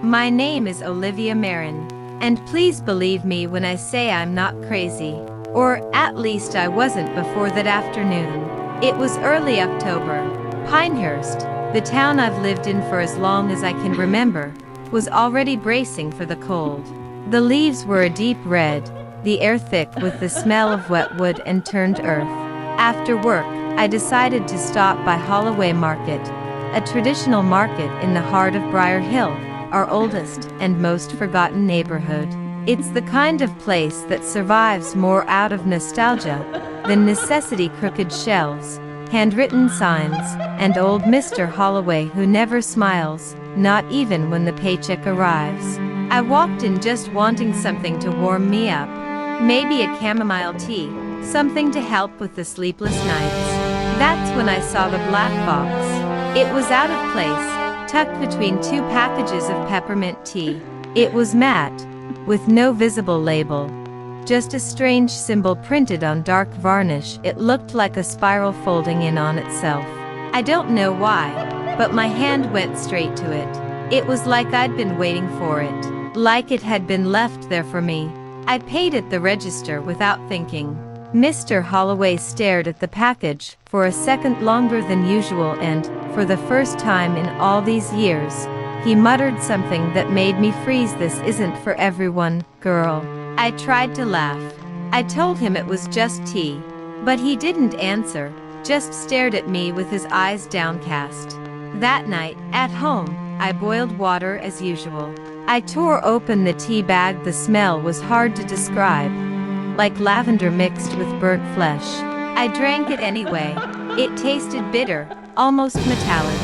My name is Olivia Marin, and please believe me when I say I'm not crazy. Or, at least I wasn't before that afternoon. It was early October. Pinehurst, the town I've lived in for as long as I can remember, was already bracing for the cold. The leaves were a deep red, the air thick with the smell of wet wood and turned earth. After work, I decided to stop by Holloway Market, a traditional market in the heart of Briar Hill, our oldest and most forgotten neighborhood. It's the kind of place that survives more out of nostalgia than necessity. Crooked shelves, handwritten signs, and old Mr. Holloway who never smiles, not even when the paycheck arrives. I walked in just wanting something to warm me up. Maybe a chamomile tea, something to help with the sleepless nights. That's when I saw the black box. It was out of place, tucked between two packages of peppermint tea. It was matte, with no visible label. Just a strange symbol printed on dark varnish. It looked like a spiral folding in on itself. I don't know why, but my hand went straight to it. It was like I'd been waiting for it, like it had been left there for me. I paid at the register without thinking. Mr. Holloway stared at the package for a second longer than usual and, for the first time in all these years, he muttered something that made me freeze. "This isn't for everyone, girl." I tried to laugh. I told him it was just tea. But he didn't answer, just stared at me with his eyes downcast. That night, at home, I boiled water as usual. I tore open the tea bag. The smell was hard to describe, like lavender mixed with burnt flesh. I drank it anyway. It tasted bitter, almost metallic.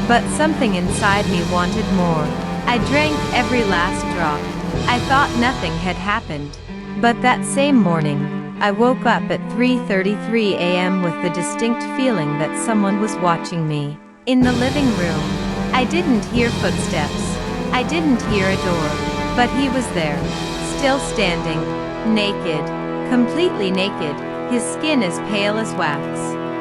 But something inside me wanted more. I drank every last drop. I thought nothing had happened. But that same morning, I woke up at 3:33 a.m. with the distinct feeling that someone was watching me. In the living room, I didn't hear footsteps. I didn't hear a door. But he was there, still standing, naked, completely naked, his skin as pale as wax.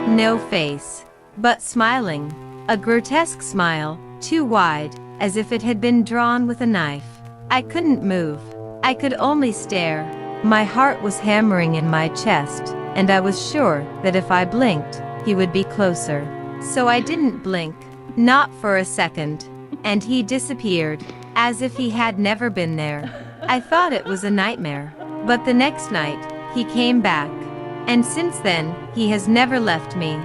No face, but smiling. A grotesque smile, too wide, as if it had been drawn with a knife. I couldn't move. I could only stare. My heart was hammering in my chest, and I was sure that if I blinked, he would be closer. So I didn't blink, not for a second. And he disappeared, as if he had never been there. I thought it was a nightmare. But the next night, he came back. And since then, he has never left me.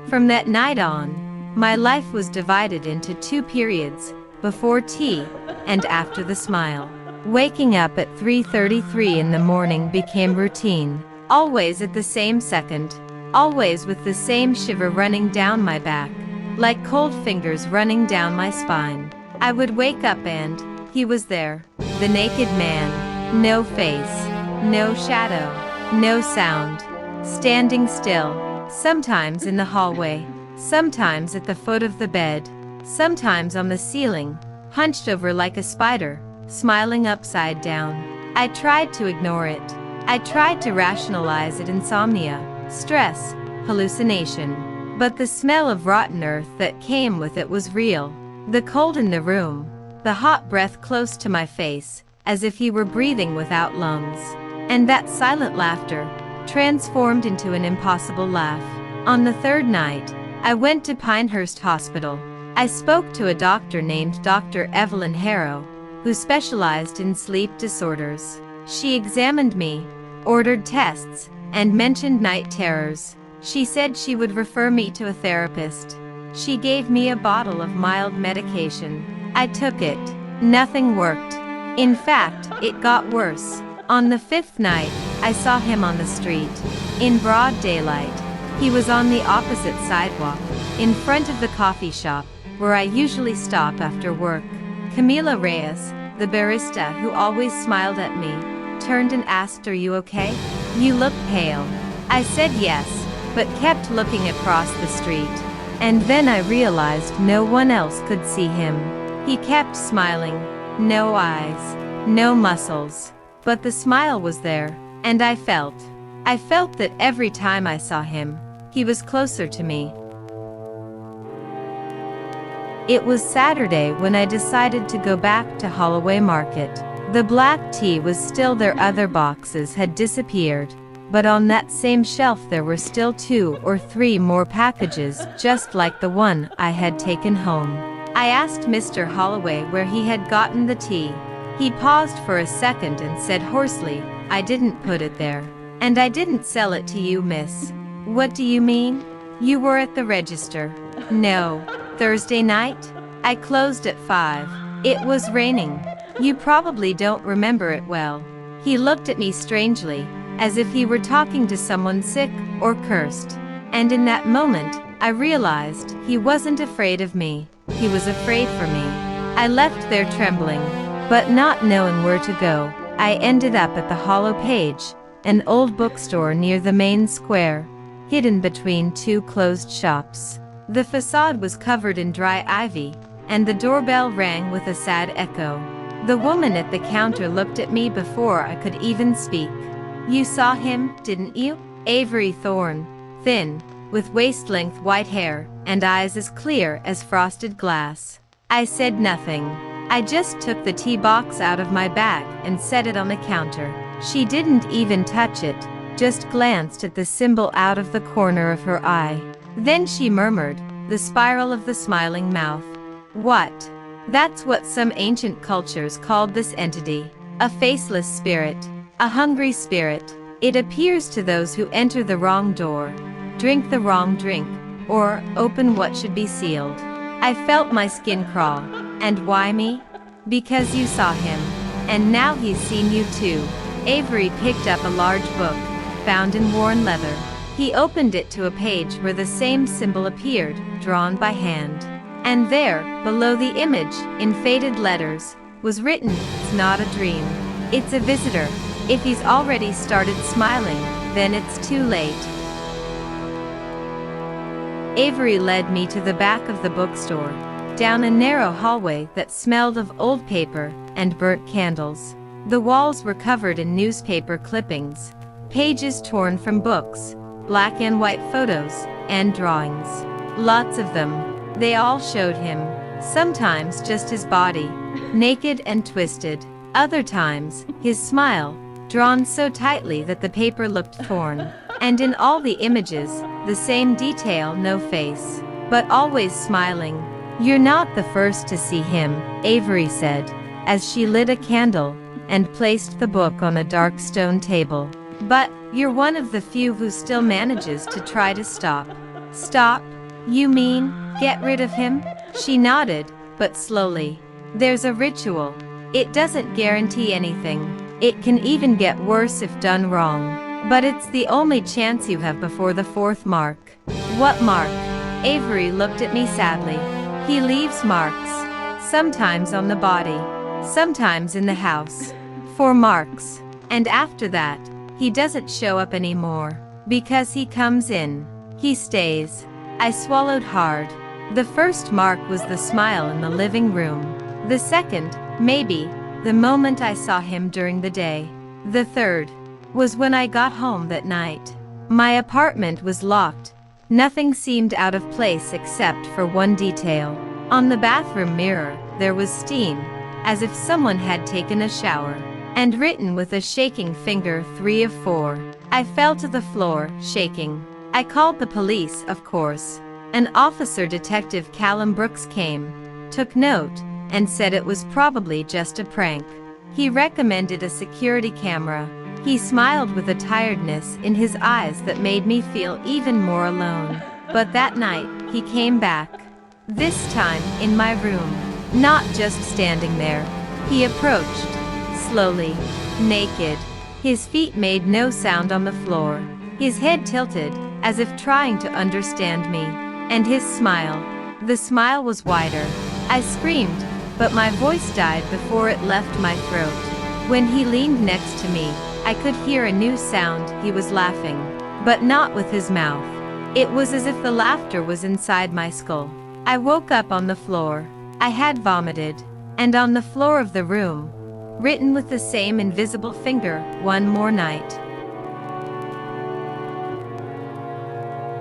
From that night on, my life was divided into two periods, before tea and after the smile. Waking up at 3:33 in the morning became routine, always at the same second, always with the same shiver running down my back, like cold fingers running down my spine. I would wake up and he was there, the naked man, no face, no shadow, no sound, standing still. Sometimes in the hallway, sometimes at the foot of the bed, sometimes on the ceiling, hunched over like a spider, smiling upside down. I tried to ignore it. I tried to rationalize it: insomnia, stress, hallucination. But the smell of rotten earth that came with it was real. The cold in the room, the hot breath close to my face, as if he were breathing without lungs. And that silent laughter, transformed into an impossible laugh. On the third night, I went to Pinehurst Hospital. I spoke to a doctor named Dr. Evelyn Harrow, who specialized in sleep disorders. She examined me, ordered tests, and mentioned night terrors. She said she would refer me to a therapist. She gave me a bottle of mild medication. I took it. Nothing worked. In fact, it got worse. On the fifth night, I saw him on the street, in broad daylight. He was on the opposite sidewalk, in front of the coffee shop, where I usually stop after work. Camila Reyes, the barista who always smiled at me, turned and asked, "Are you okay? You look pale." I said yes, but kept looking across the street. And then I realized no one else could see him. He kept smiling. No eyes, no muscles. But the smile was there, and I felt that every time I saw him, he was closer to me. It was Saturday when I decided to go back to Holloway Market. The black tea was still there, other boxes had disappeared, but on that same shelf there were still 2 or 3 more packages just like the one I had taken home. I asked Mr. Holloway where he had gotten the tea. He paused for a second and said hoarsely, "I didn't put it there. And I didn't sell it to you, miss." "What do you mean?" "You were at the register." "No." "Thursday night?" "I closed at 5. It was raining." "You probably don't remember it well." He looked at me strangely, as if he were talking to someone sick or cursed. And in that moment, I realized he wasn't afraid of me. He was afraid for me. I left there trembling, but not knowing where to go. I ended up at the Hollow Page, an old bookstore near the main square, hidden between 2 closed shops. The facade was covered in dry ivy, and the doorbell rang with a sad echo. The woman at the counter looked at me before I could even speak. "You saw him, didn't you?" Avery Thorne, thin, with waist-length white hair, and eyes as clear as frosted glass. I said nothing. I just took the tea box out of my bag and set it on the counter. She didn't even touch it, just glanced at the symbol out of the corner of her eye. Then she murmured, "The spiral of the smiling mouth." "What?" "That's what some ancient cultures called this entity. A faceless spirit. A hungry spirit. It appears to those who enter the wrong door, drink the wrong drink, or open what should be sealed." I felt my skin crawl. "And why me?" "Because you saw him. And now he's seen you too." Avery picked up a large book, bound in worn leather. He opened it to a page where the same symbol appeared, drawn by hand. And there, below the image, in faded letters, was written, "It's not a dream. It's a visitor. If he's already started smiling, then it's too late." Avery led me to the back of the bookstore, down a narrow hallway that smelled of old paper and burnt candles. The walls were covered in newspaper clippings, pages torn from books, black and white photos, and drawings. Lots of them. They all showed him, sometimes just his body, naked and twisted, other times, his smile, drawn so tightly that the paper looked torn. And in all the images, the same detail, no face, but always smiling. "You're not the first to see him," Avery said, as she lit a candle and placed the book on a dark stone table. "But you're one of the few who still manages to try to stop." "Stop? You mean, get rid of him?" She nodded, but slowly. "There's a ritual. It doesn't guarantee anything. It can even get worse if done wrong. But it's the only chance you have before the 4th mark." "What mark?" Avery looked at me sadly. "He leaves marks. Sometimes on the body. Sometimes in the house. 4 marks. And after that, he doesn't show up anymore. Because he comes in. He stays." I swallowed hard. The first mark was the smile in the living room. The second, maybe, the moment I saw him during the day. The third was when I got home that night. My apartment was locked. Nothing seemed out of place except for one detail. On the bathroom mirror, there was steam, as if someone had taken a shower, and written with a shaking finger, 3 of 4. I fell to the floor, shaking. I called the police, of course. An officer, Detective Callum Brooks, came, took note, and said it was probably just a prank. He recommended a security camera. He smiled with a tiredness in his eyes that made me feel even more alone. But that night, he came back. This time, in my room. Not just standing there. He approached, slowly, naked. His feet made no sound on the floor. His head tilted, as if trying to understand me. And his smile. The smile was wider. I screamed, but my voice died before it left my throat. When he leaned next to me, I could hear a new sound. He was laughing, but not with his mouth. It was as if the laughter was inside my skull. I woke up on the floor. I had vomited. And on the floor of the room, written with the same invisible finger, 1 more night.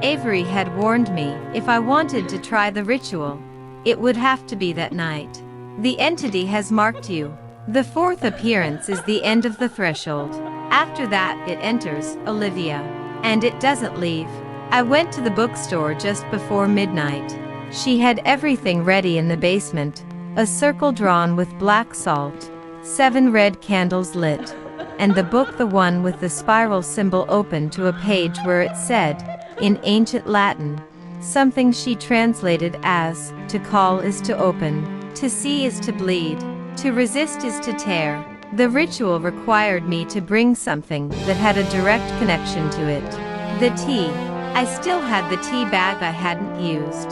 Avery had warned me if I wanted to try the ritual, it would have to be that night. The entity has marked you. The fourth appearance is the end of the threshold. After that, it enters, Olivia. And it doesn't leave. I went to the bookstore just before midnight. She had everything ready in the basement. A circle drawn with black salt. 7 red candles lit. And the book, the one with the spiral symbol, open to a page where it said, in ancient Latin, something she translated as, to call is to open, to see is to bleed, to resist is to tear. The ritual required me to bring something that had a direct connection to it. The tea. I still had the tea bag I hadn't used.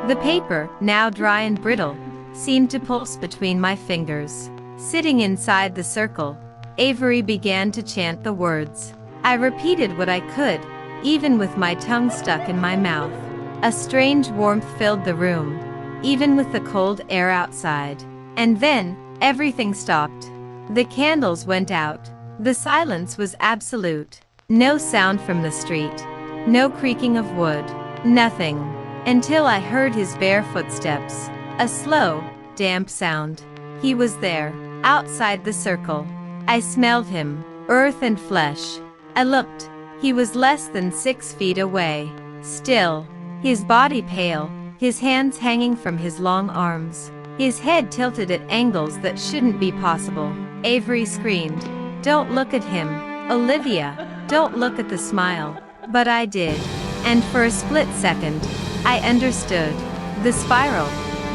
The paper, now dry and brittle, seemed to pulse between my fingers. Sitting inside the circle, Avery began to chant the words. I repeated what I could, even with my tongue stuck in my mouth. A strange warmth filled the room, even with the cold air outside. And then, everything stopped. The candles went out. The silence was absolute. No sound from the street. No creaking of wood. Nothing. Until I heard his bare footsteps. A slow, damp sound. He was there, outside the circle. I smelled him, earth and flesh. I looked. He was less than 6 feet away. Still. His body pale, his hands hanging from his long arms. His head tilted at angles that shouldn't be possible. Avery screamed, "Don't look at him, Olivia, don't look at the smile." But I did. And for a split second, I understood. The spiral,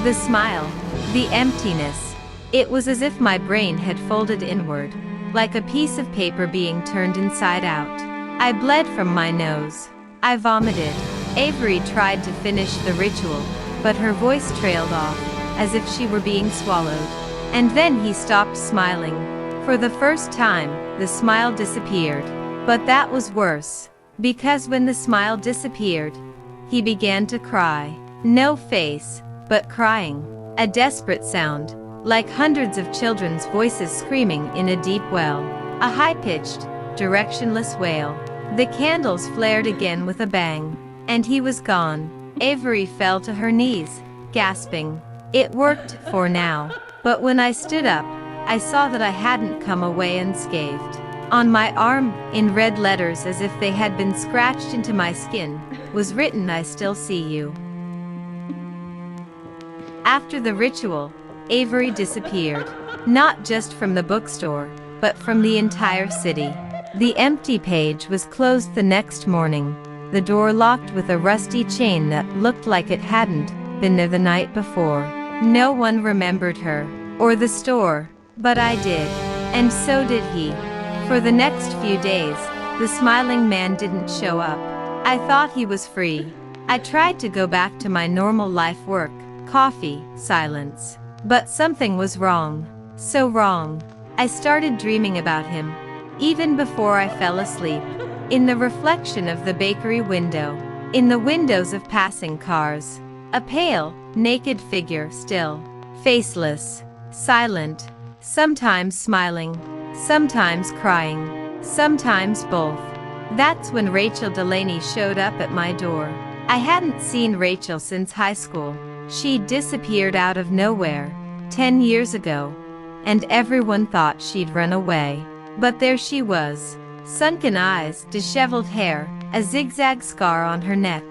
the smile, the emptiness. It was as if my brain had folded inward, like a piece of paper being turned inside out. I bled from my nose. I vomited. Avery tried to finish the ritual, but her voice trailed off, as if she were being swallowed. And then he stopped smiling. For the first time, the smile disappeared. But that was worse, because when the smile disappeared, he began to cry. No face, but crying. A desperate sound, like hundreds of children's voices screaming in a deep well. A high-pitched, directionless wail. The candles flared again with a bang. And he was gone. Avery fell to her knees, gasping. It worked, for now. But when I stood up, I saw that I hadn't come away unscathed. On my arm, in red letters as if they had been scratched into my skin, was written, "I still see you." After the ritual, Avery disappeared. Not just from the bookstore, but from the entire city. The empty page was closed the next morning. The door locked with a rusty chain that looked like it hadn't been there the night before. No one remembered her, or the store, but I did, and so did he. For the next few days, the smiling man didn't show up. I thought he was free. I tried to go back to my normal life, work, coffee, silence. But something was wrong. So wrong. I started dreaming about him, even before I fell asleep. In the reflection of the bakery window, in the windows of passing cars, a pale, naked figure still, faceless, silent, sometimes smiling, sometimes crying, sometimes both. That's when Rachel Delaney showed up at my door. I hadn't seen Rachel since high school. She'd disappeared out of nowhere, 10 years ago, and everyone thought she'd run away. But there she was. Sunken eyes, disheveled hair, a zigzag scar on her neck.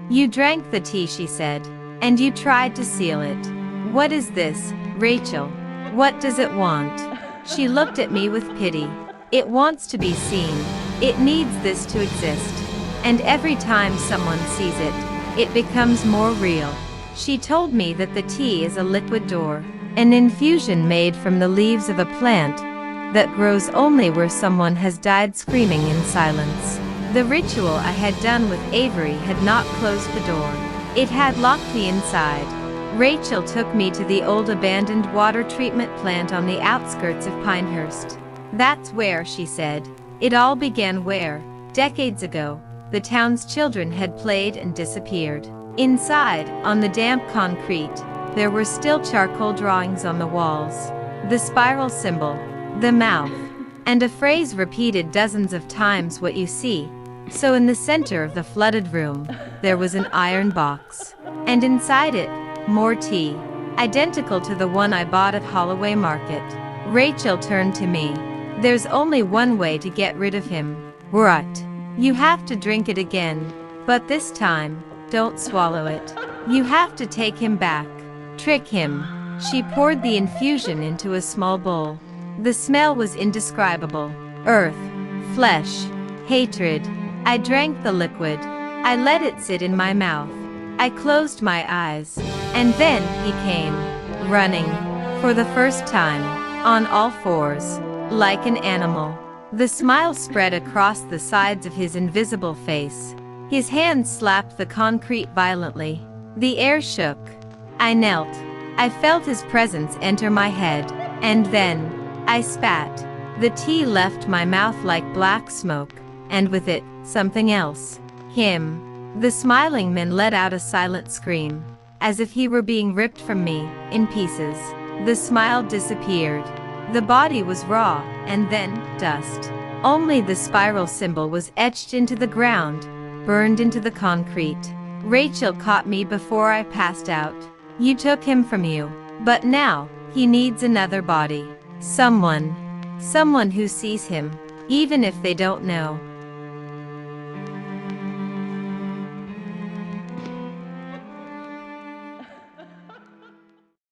"You drank the tea," she said, "and you tried to seal it. What is this, Rachel? What does it want?" She looked at me with pity. "It wants to be seen. It needs this to exist. And every time someone sees it, it becomes more real." She told me that the tea is a liquid door, an infusion made from the leaves of a plant that grows only where someone has died screaming in silence. The ritual I had done with Avery had not closed the door. It had locked me inside. Rachel took me to the old abandoned water treatment plant on the outskirts of Pinehurst. "That's where," she said, "it all began, where, decades ago, the town's children had played and disappeared." Inside, on the damp concrete, there were still charcoal drawings on the walls. The spiral symbol, the mouth, and a phrase repeated dozens of times, "What you see." So in the center of the flooded room, there was an iron box. And inside it, More tea. Identical to the one I bought at Holloway Market. Rachel turned to me. There's only one way to get rid of him. What? You have to drink it again. But this time, don't swallow it. You have to take him back. Trick him. She poured the infusion into a small bowl. The smell was indescribable. Earth, flesh, hatred. I drank the liquid. I let it sit in my mouth. I closed my eyes. And then he came, running, for the first time, on all fours, like an animal. The smile spread across the sides of his invisible face. His hand slapped the concrete violently. The air shook. I knelt. I felt his presence enter my head, and then, I spat. The tea left my mouth like black smoke, and with it, something else. Him. The smiling man let out a silent scream, as if he were being ripped from me, in pieces. The smile disappeared. The body was raw, and then, dust. Only the spiral symbol was etched into the ground, burned into the concrete. Rachel caught me before I passed out. You took him from you, but now, he needs another body. Someone who sees him, even if they don't know.